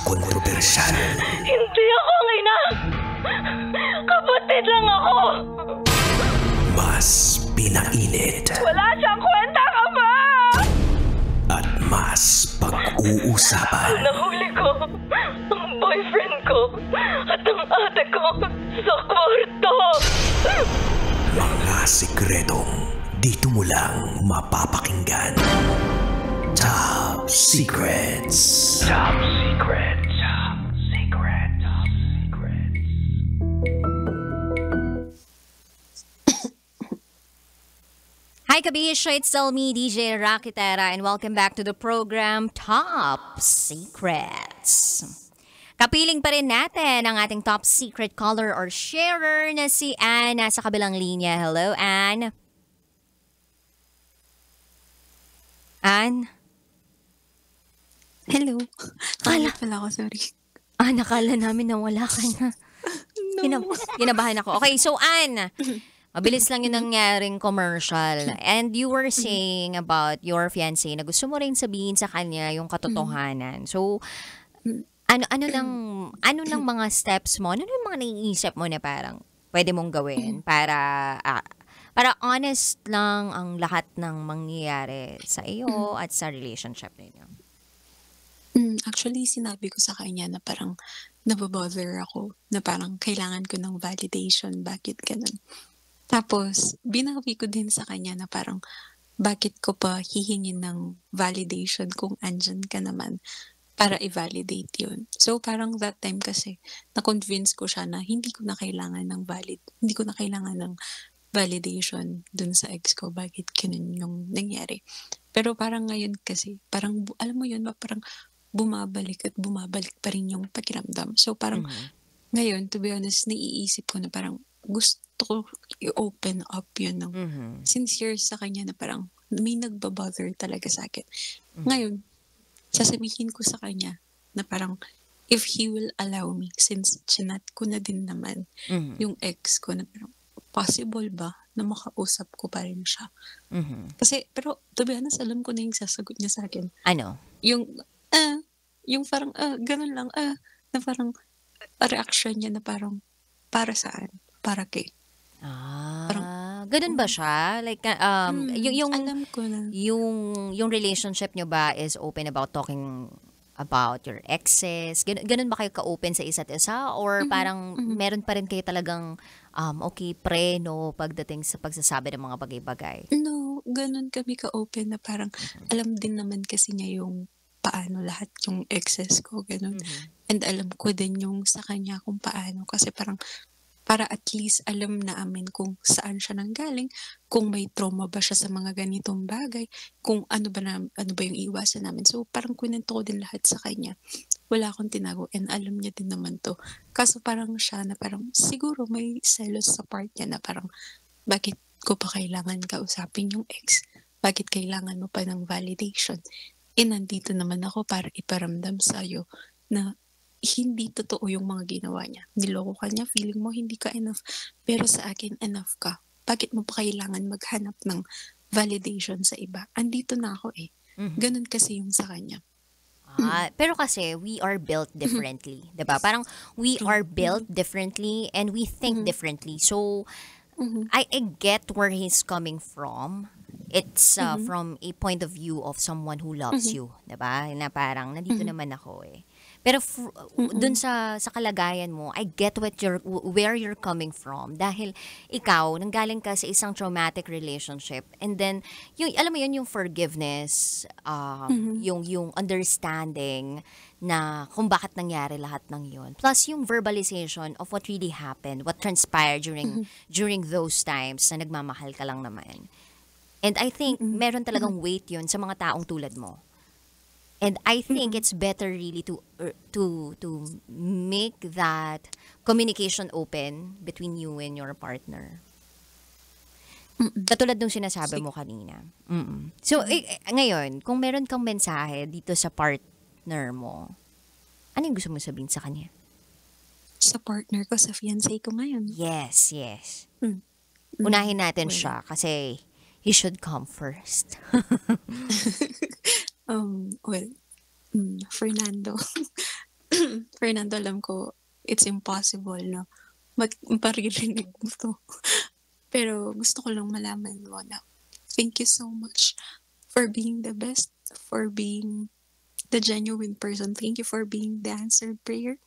kontrobersyal. Hindi ako ang ina! Kapatid lang ako! Mas pinainit. Wala siyang kwenta ka ba? At mas pag-uusapan. Nahuli ko ang boyfriend ko at ang ate ko sa kwarto. Mga sikretong dito mo lang mapapakinggan. Top Secrets. Top Secrets. Top Secrets. Top Secrets. Hi Kabisha, it's still me, DJ Rakitera, and welcome back to the program Top Secrets. Kapiling pa rin natin ang ating top secret caller or sharer na si Anne sa kabilang linya. Hello, Anne. Anne? Hello. Kala pala ako, sorry. Nakala namin na wala ka na. No. Kinabahan ako. Okay, so Anne, mabilis lang yung nangyaring commercial. And you were saying about your fiancé na gusto mo rin sabihin sa kanya yung katotohanan. So, ano lang mga steps mo? Ano yung mga naiisip mo na parang pwede mong gawin para honest lang ang lahat ng mangyayari sa iyo at sa relationship ninyo? Actually, sinabi ko sa kanya na parang nababother ako, na parang kailangan ko ng validation, bakit ganun. Tapos, binawi ko din sa kanya na parang bakit ko pa hihingin ng validation kung andyan ka naman para i-validate yun. So, parang that time kasi, na-convince ko siya na hindi ko na kailangan ng validation dun sa ex ko, bakit ganun yung nangyari. Pero parang ngayon kasi, parang, alam mo yun, parang bumabalik pa rin yung pakiramdam. So, parang, ngayon, to be honest, naiisip ko na parang gusto ko i-open up yun ng sincere sa kanya na parang may nagbabother talaga sa akin. Ngayon, sasabihin ko sa kanya na parang if he will allow me, since chinat ko na din naman yung ex ko, na parang possible ba na makausap ko pa rin siya. Kasi, pero to be honest, alam ko na yung sasagot niya sa akin. Ano? Yung parang, ganun lang, na parang reaction niya na parang, para saan? Para kay? Ganun ba siya? Like, yung alam ko na. Yung relationship nyo ba is open about talking about your exes? Ganun ba kayo ka-open sa isa't isa? Or parang meron pa rin kayo talagang okay, no, pagdating sa pagsasabi ng mga bagay-bagay? No, ganun kami ka-open na parang alam din naman kasi niya yung paano lahat yung exes ko, ganun. And alam ko din yung sa kanya kung paano. Kasi parang para at least alam namin kung saan siya nanggaling, kung may trauma ba siya sa mga ganitong bagay, kung ano ba yung iwasan namin. So parang kwento ko din lahat sa kanya. Wala akong tinago and alam niya din naman to. Kaso parang siya na parang siguro may selos sa part niya na parang bakit ko pa kailangan kausapin yung ex? Bakit kailangan mo pa ng validation? Nandito naman ako para iparamdam sa'yo na hindi totoo yung mga ginawa niya. Niloko ka niya, feeling mo hindi ka enough. Pero sa akin, enough ka. Bakit mo pa kailangan maghanap ng validation sa iba? Andito na ako eh. Ganun kasi yung sa kanya. Pero kasi, we are built differently. Diba? Parang, we are built differently and we think differently. So, I get where he's coming from. It's from a point of view of someone who loves you. Diba? Na parang, nandito naman ako eh. Pero dun sa kalagayan mo, I get where you're coming from. Dahil ikaw, nanggaling ka sa isang traumatic relationship. And then, alam mo yun, yung forgiveness, yung understanding na kung bakit nangyari lahat ng yun. Plus yung verbalization of what really happened, what transpired during those times na nagmamahal ka lang naman. And I think meron talagang weight yun sa mga taong tulad mo. And I think it's better really to make that communication open between you and your partner. Katulad nung sinasabi mo kanina. So, ngayon, kung meron kang mensahe dito sa partner mo, ano yung gusto mo sabihin sa kanya? Sa partner ko, sa fiancé ko ngayon. Yes. Unahin natin siya kasi he should come first. Fernando. Fernando, alam ko, it's impossible na maririnig mo to. Pero gusto ko lang malaman mo na thank you so much for being the best, for being the genuine person. Thank you for being the answered prayer.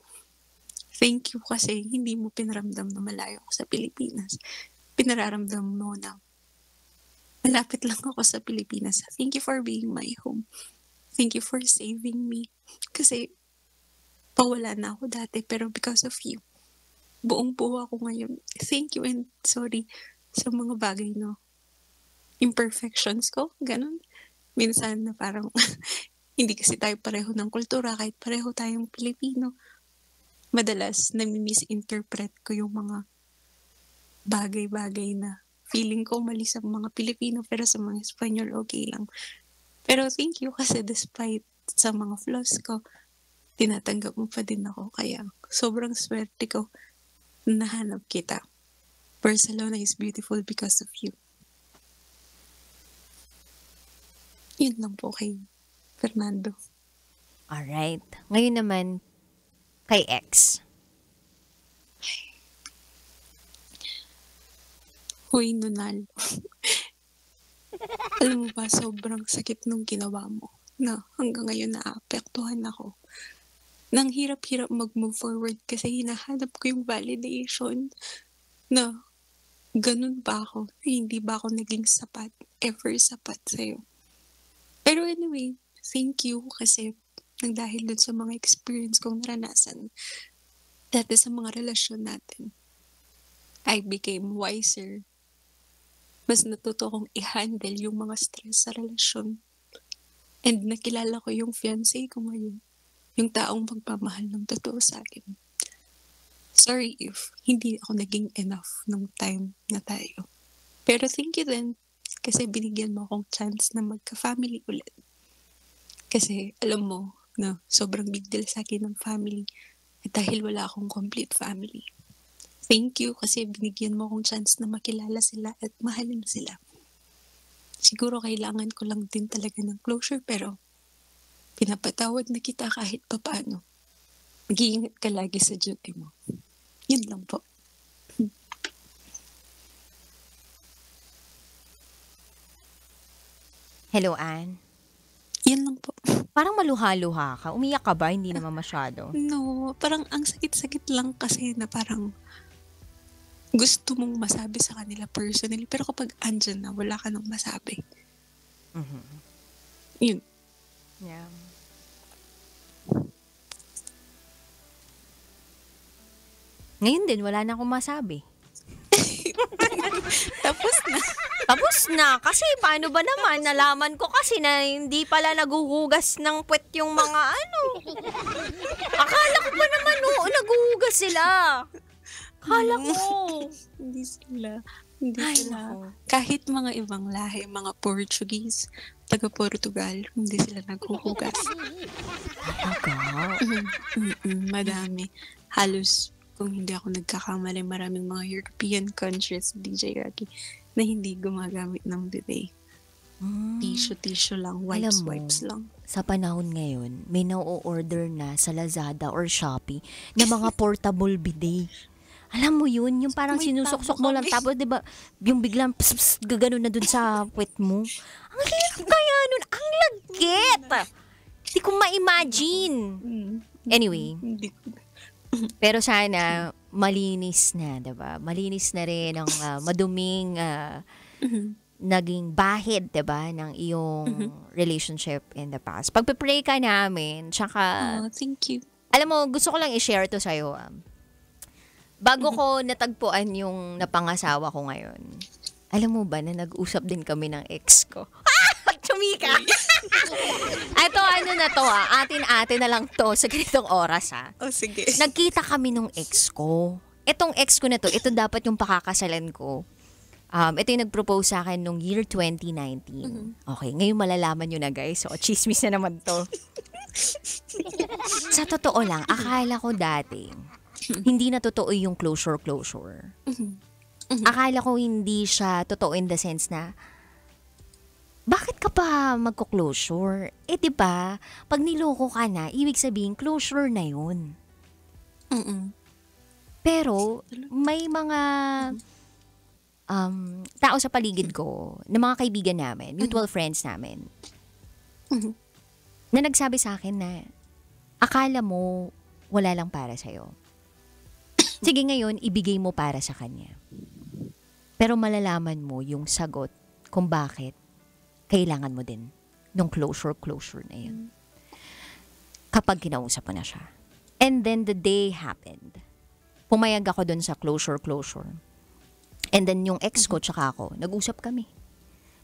Thank you kasi hindi mo pinaramdam na malayo ako sa Pilipinas. Pinararamdam mo na malapit lang ako sa Pilipinas. Thank you for being my home. Thank you for saving me. Kasi pawala na ako dati pero because of you, buong buo ako ngayon. Thank you and sorry sa mga bagay no imperfections ko. Ganun. Minsan na parang hindi kasi tayo pareho ng kultura kahit pareho tayong Pilipino. Madalas nami-misinterpret ko yung mga bagay-bagay na feeling ko mali sa mga Pilipino pero sa mga Espanyol okay lang. Pero thank you kasi despite sa mga flaws ko, tinatanggap mo pa din ako. Kaya sobrang swerte ko nahanap kita. Barcelona is beautiful because of you. Yun lang po kay Fernando. Alright. Ngayon naman, kay ex. Hoy, Nunal. Alam mo ba, sobrang sakit nung ginawa mo na hanggang ngayon naapektuhan ako. Nang hirap-hirap mag-move forward kasi hinahanap ko yung validation na ganun ba ako, na hindi ba ako naging sapat, ever sapat sa'yo. Pero anyway, thank you kasi nang dahil dun sa mga experience kong naranasan dati sa mga relasyon natin, I became wiser. Mas natuto kong i-handle yung mga stress sa relasyon. And nakilala ko yung fiancé ko ngayon. Yung taong magpamahal ng totoo sa akin. Sorry if hindi ako naging enough nung time na tayo. Pero thank you din kasi binigyan mo akong chance na magka-family ulit. Kasi alam mo na sobrang big deal sa akin ng family at dahil wala akong complete family. Thank you kasi binigyan mo akong chance na makilala sila at mahalin sila. Siguro kailangan ko lang din talaga ng closure pero pinapatawad na kita kahit papaano. Mag-iingat ka lagi sa duty mo. Yun lang po. Hello, Ann. Yan lang po. Parang maluha-luha ka. Umiyak ka ba? Hindi naman masyado. No, parang ang sakit-sakit lang kasi na parang gusto mong masabi sa kanila personally pero kapag andyan na, wala ka nang masabi. Mhm. Yun. Yeah. Ngayon din, wala na akong masabi. Tapos na. Tapos na. Kasi paano ba naman? Nalaman ko kasi na hindi pala naguhugas ng puwet yung mga ano. Akala ko ba naman naguhugas sila. Akala ko. Hindi sila. Hindi Ay, sila. nako. Kahit mga ibang lahi, mga Portuguese, taga-Portugal, hindi sila naghuhugas. Talaga? Madami. Halos, kung hindi ako nagkakamali, maraming mga European countries, DJ Rocky, na hindi gumagamit ng bidet. Tissue lang, Alam mo, wipes lang. sa panahon ngayon, may na-order na sa Lazada or Shopee na mga portable bidet. Alam mo yun, yung parang May sinusok-sok tama mo lang, kami. tapos diba, yung biglang gaganon na dun sa puwet mo. Ang hirap kaya nun, ang lagkit! Hindi ko ma-imagine. Anyway, Hindi ko. pero sana malinis na, diba? Malinis na rin ang maduming naging bahid, diba? Ng iyong relationship in the past. Pagpe-pray ka namin, tsaka, Thank you. alam mo, gusto ko lang i-share to sa'yo. Bago ko natagpuan yung napangasawa ko ngayon, alam mo ba na nag-usap din kami ng ex ko? Chumika! Ito, ano na to atin-atin na lang to sa ganitong oras Oh, sige. Nagkita kami nung ex ko. Itong ex ko na to, ito dapat yung pakakasalan ko. Ito yung nag-propose sa akin nung year 2019. Okay, ngayon malalaman nyo na guys. So, chismis na naman to. Sa totoo lang, akala ko dati, hindi na totoo yung closure. Akala ko hindi siya totoo in the sense na, bakit ka pa magko-closure? Eh, di ba? Pag niloko ka na, ibig sabihin, closure na yun. Mm. Pero, may mga tao sa paligid ko, na mga kaibigan namin, mutual friends namin, Mhm. na nagsabi sa akin na, akala mo, wala lang para sa'yo. Sige ngayon, ibigay mo para sa kanya. Pero malalaman mo yung sagot kung bakit kailangan mo din nung closure na yun. Kapag kinausap mo na siya. And then the day happened. Pumayag ako dun sa closure. And then yung ex ko tsaka ako, nag-usap kami.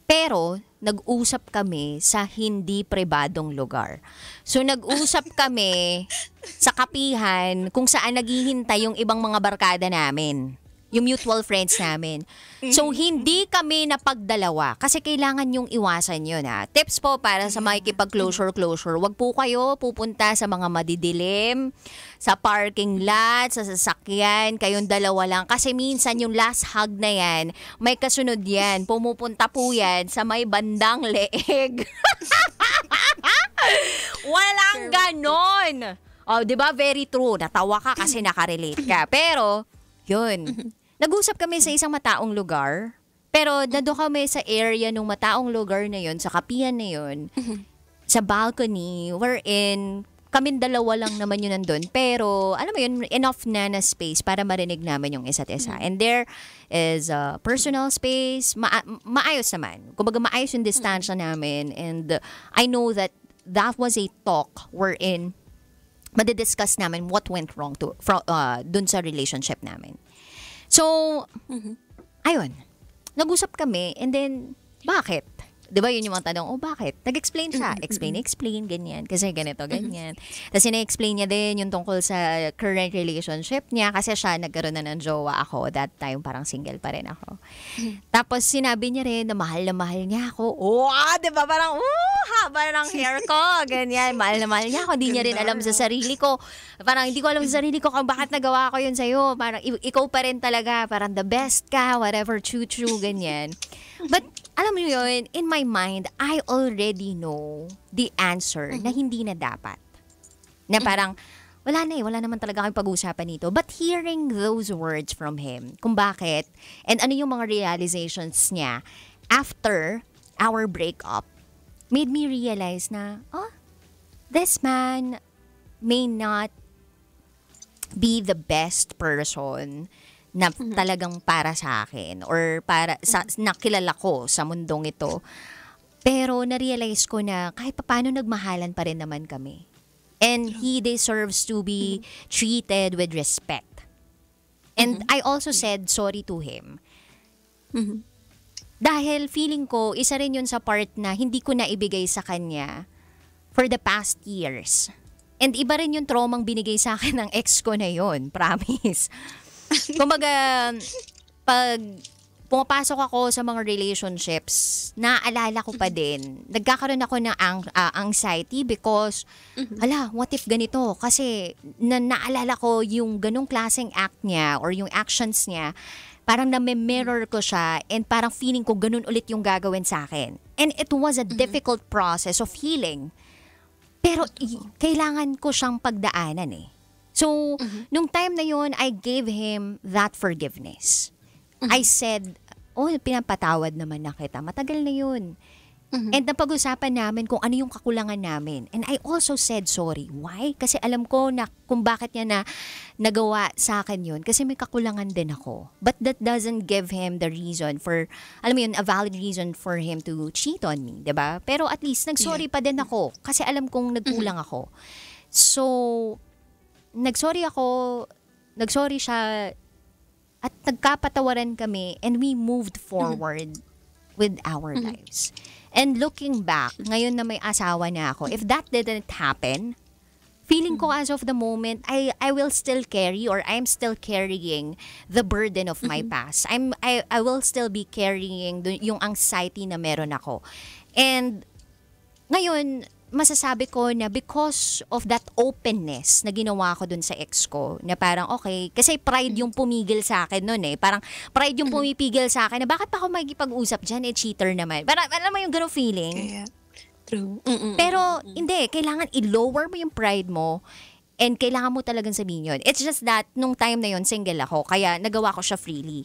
Pero, nag-usap kami sa hindi pribadong lugar. So, nag-usap kami sa kapihan kung saan naghihintay yung ibang mga barkada namin. Yung mutual friends namin. So, hindi kami napagdalawa. Kasi kailangan yung iwasan yun, ha. Tips po para sa makikipag-closure. Huwag po kayo pupunta sa mga madidilim, sa parking lot, sa sasakyan. Kayong dalawa lang. Kasi minsan yung last hug na yan, may kasunod yan. Pumupunta po yan sa may bandang leeg. Walang ganon. Oh, 'di ba? Very true. Natawa ka kasi nakarelate ka. Pero yun. Nag-usap kami sa isang mataong lugar. Pero nandun kami sa area ng mataong lugar na yun, sa kapihan na yun, sa balcony, wherein kaming dalawa lang naman yun nandun. Pero, alam mo yun, enough na space para marinig namin yung isa't isa. And there is a personal space. Maayos naman. Kumbaga, maayos yung distansya namin. And I know that was a talk wherein madidiscuss namin what went wrong dun sa relationship namin. So, ayun. Nag-usap kami and then, bakit? Di ba yun yung mga tanong, bakit? Nag-explain siya. Explain, ganyan. Kasi ganito, ganyan. Tapos ina-explain niya din yung tungkol sa current relationship niya kasi siya nagkaroon na ng jowa ako. That time, parang single pa rin ako. Tapos sinabi niya rin na mahal niya ako. Di ba? Parang, haba ng hair ko. Ganyan. Mahal niya ako. Hindi niya rin alam sa sarili ko. Parang hindi ko alam sa sarili ko kung bakit nagawa ko yun sa'yo. Parang ikaw pa rin talaga. Parang the best ka. Whatever. True. Ganyan. But, alam mo yun, in my mind, I already know the answer na hindi na dapat. Na parang, wala naman talaga kayong pag-uusapan nito. But hearing those words from him, kung bakit, and ano yung mga realizations niya after our breakup, made me realize na, this man may not be the best person na talagang para sa akin or para sa nakilala ko sa mundong ito. Pero na-realize ko na kahit paano nagmahalan pa rin naman kami. And he deserves to be treated with respect. And I also said sorry to him. Dahil feeling ko, isa rin yun sa part na hindi ko naibigay sa kanya for the past years. And iba rin yung traumang binigay sa akin ng ex ko na yun, promise. Kumbaga, pag pumapasok ako sa mga relationships, naaalala ko pa din, nagkakaroon ako ng anxiety because, what if ganito? Kasi naalala ko yung ganong klaseng act niya or yung actions niya, parang na-mirror ko siya and parang feeling ko ganun ulit yung gagawin sa akin. And it was a difficult process of healing. Pero kailangan ko siyang pagdaanan eh. So, nung time na yun, I gave him that forgiveness. I said, pinapatawad naman na kita. Matagal na yun. And napag-usapan namin kung ano yung kakulangan namin. And I also said sorry. Why? Kasi alam ko na kung bakit niya nagawa sa akin yun. Kasi may kakulangan din ako. But that doesn't give him the reason for, alam mo yun, a valid reason for him to cheat on me. Diba? Pero at least, nag-sorry pa din ako. Kasi alam kong nagkulang ako. So, nagsorry siya, at nagkapatawaran kami, and we moved forward with our lives. And looking back, ngayon na may asawa na ako, if that didn't happen, feeling ko as of the moment, I will still carry or I'm still carrying the burden of my past. I will still be carrying yung anxiety na meron ako. And ngayon, masasabi ko na because of that openness na ginawa ko dun sa ex ko, na parang okay, kasi pride yung pumigil sa akin nun eh. Parang pride yung pumipigil sa akin na bakit pa ako magipag-usap dyan, cheater naman. Parang alam mo yung ganong feeling? Kaya, true. Pero hindi, kailangan i-lower mo yung pride mo And kailangan mo talagang sabihin yun. It's just that, nung time na yun, single ako. Kaya nagawa ko siya freely.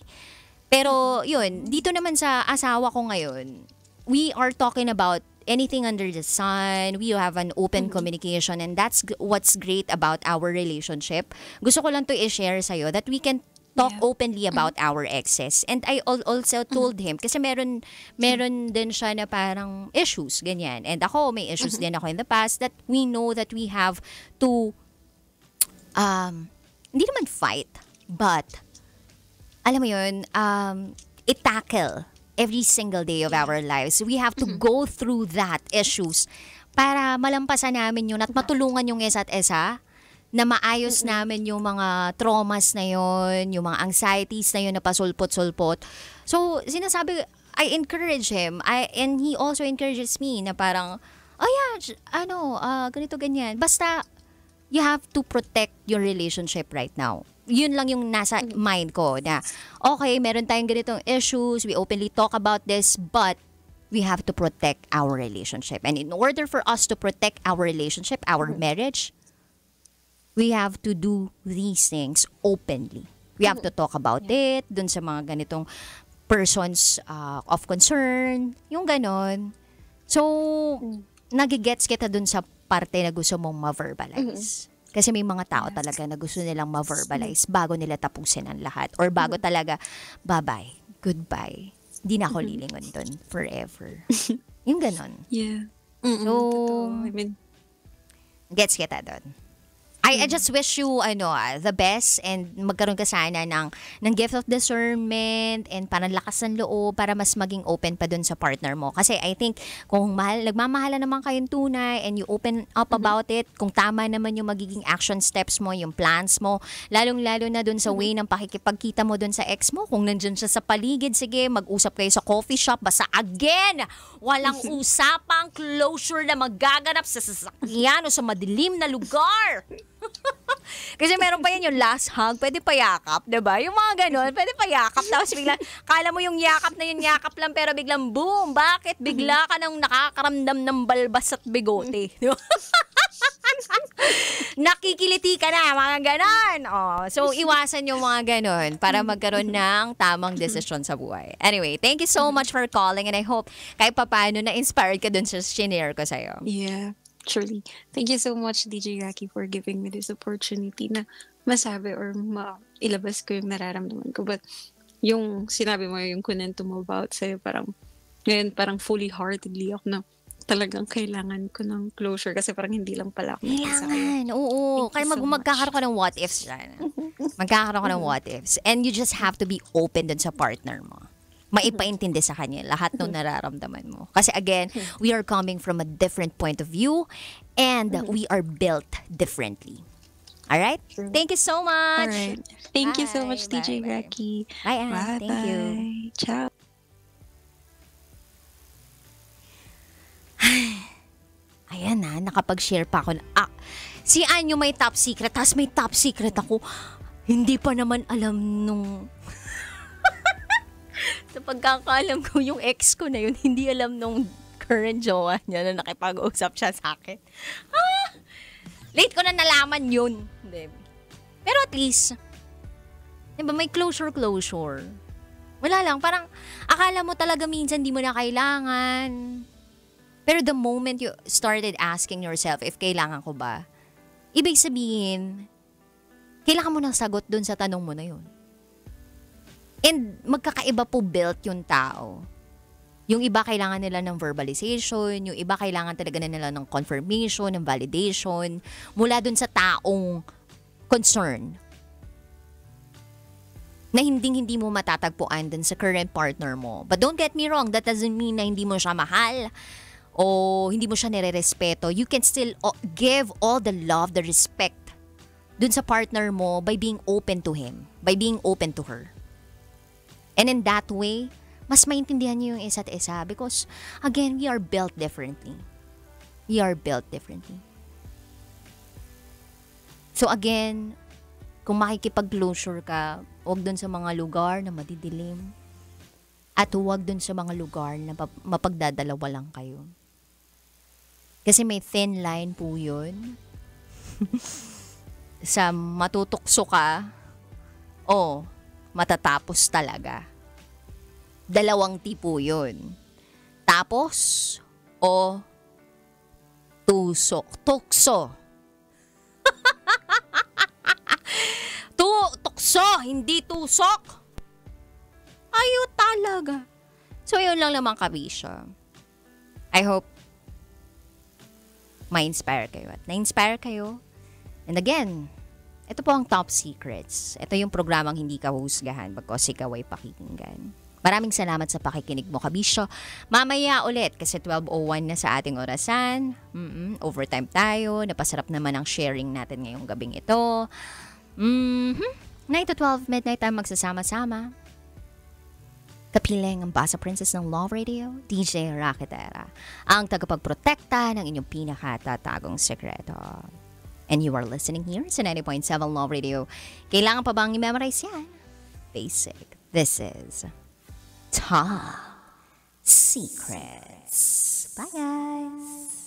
Pero, yun, dito naman sa asawa ko ngayon, we are talking about anything under the sun. We have an open communication, and that's what's great about our relationship. Gusto ko lang to i-share sa'yo that we can talk openly about our exes. And I also told him, kasi meron din siya na parang issues, ganyan. And ako, may issues din ako in the past, that we know that we have to hindi naman fight, but alam mo yun, i-tackle every single day of our lives. We have to go through that issues para malampasan namin yun at matulungan yung isa't isa na maayos namin yung mga traumas na yun, yung mga anxieties na yun na pasulpot-sulpot. So, sinasabi, I encourage him, and he also encourages me na parang, oh yeah, ganito, ganyan. Basta, you have to protect your relationship right now. Yun lang yung nasa mind ko na, okay, meron tayong ganitong issues, we openly talk about this, but we have to protect our relationship. And in order for us to protect our relationship, our marriage, we have to do these things openly. We have to talk about it dun sa mga ganitong persons of concern, yung ganon. So, nagigets kita dun sa parte na gusto mong ma-verbalize. Kasi may mga tao talaga na gusto nilang ma-verbalize bago nila tapusin ang lahat. Or bago talaga, bye-bye, goodbye. Hindi na ako lilingon dun forever. Yung ganon. Yeah. So, I mean, gets kita dun. I just wish you the best, and magkaroon ka sana ng gift of discernment and parang lakas ng loob para mas maging open pa dun sa partner mo. Kasi I think kung nagmamahala naman kayong tunay and you open up about it, kung tama naman yung magiging action steps mo, yung plans mo, lalong-lalo na dun sa way ng pakikipagkita mo dun sa ex mo, kung nandyan siya sa paligid, sige, mag-usap kayo sa coffee shop, basta again, walang usapang closure na magaganap sa sasakyan o sa madilim na lugar. Kasi meron pa yan yung last hug, pwede pa yakap, diba? Yung mga ganon, pwede pa yakap. Tapos biglang, kala mo yung yakap na yung yakap lang, pero biglang boom, bakit? Bigla ka nang nakakaramdam ng balbas at bigote. Diba? Nakikiliti ka na, mga ganon. Oh, so, iwasan yung mga ganon para magkaroon ng tamang desisyon sa buhay. Anyway, thank you so much for calling, and I hope kahit papaano na-inspired ka dun sa shinare ko sa'yo. yeah. Truly. Thank you so much, DJ Jackie, for giving me this opportunity na masabi or mailabas ko yung nararamdaman ko. But yung sinabi mo, yung kunento mo about sa'yo, ngayon parang fully heartedly ako na talagang kailangan ko ng closure kasi parang hindi lang pala ako mag-isa. Kailangan, oo. Kaya magkakaroon ka ng what ifs dyan. Magkakaroon ka ng what ifs. And you just have to be open dun sa partner mo. Maipaintindi sa kanya lahat ng nararamdaman mo. Kasi again, we are coming from a different point of view and we are built differently. Alright? Thank you so much. Alright. Thank you so Bye, much, DJ bye, bye. Jackie. Bye, Ann. Bye. Thank you. Ciao. Ayan na, nakapag-share pa ako. Si Ann yung may top secret, tapos may top secret ako. Hindi pa naman alam nung... Sa pagkakaalam ko, yung ex ko na yun, hindi alam nung current jowa niya na nakipag-usap siya sa akin. Late ko na nalaman yun. Pero at least, diba, may closure. Wala lang, parang akala mo talaga minsan di mo na kailangan. Pero the moment you started asking yourself if kailangan ko ba, ibig sabihin, kailangan mo ng sagot dun sa tanong mo na yun. And magkakaiba po built yung tao. Yung iba kailangan nila ng verbalization, yung iba kailangan talaga nila ng confirmation, ng validation, mula dun sa taong concern. Na hindi mo matatagpuan dun sa current partner mo. But don't get me wrong, that doesn't mean na hindi mo siya mahal o hindi mo siya nire-respeto. You can still give all the love, the respect dun sa partner mo by being open to him, by being open to her. And in that way, mas maintindihan niyo yung isa't isa because, again, we are built differently. We are built differently. So again, kung makikipag-closure ka, huwag dun sa mga lugar na madidilim. At huwag dun sa mga lugar na mapagdadalawa lang kayo. Kasi may thin line po yun. sa matutukso ka o matatapos talaga. Dalawang tipo yun. Tapos o tukso. Tukso, hindi tusok. Ayaw talaga. So, yun lang naman kabisyo. I hope ma-inspire kayo at na-inspire kayo. And again, ito po ang Top Secrets. Ito yung programang hindi ka husgahan bagkos ikaw ay pakikinggan. Maraming salamat sa pakikinig mo, kabisyo. Mamaya ulit kasi 12:01 na sa ating orasan. Overtime tayo. Napasarap naman ang sharing natin ngayong gabing ito. 9 to 12 midnight tayo magsasama-sama. Kapiling ang Basa Princess ng Love Radio, DJ Raketera, ang tagapagprotekta ng inyong pinakatatagong sekreto. And you are listening here sa 90.7 Love Radio. Kailangan pa bang i-memorize yan? Basic. This is Top Secrets. Bye guys!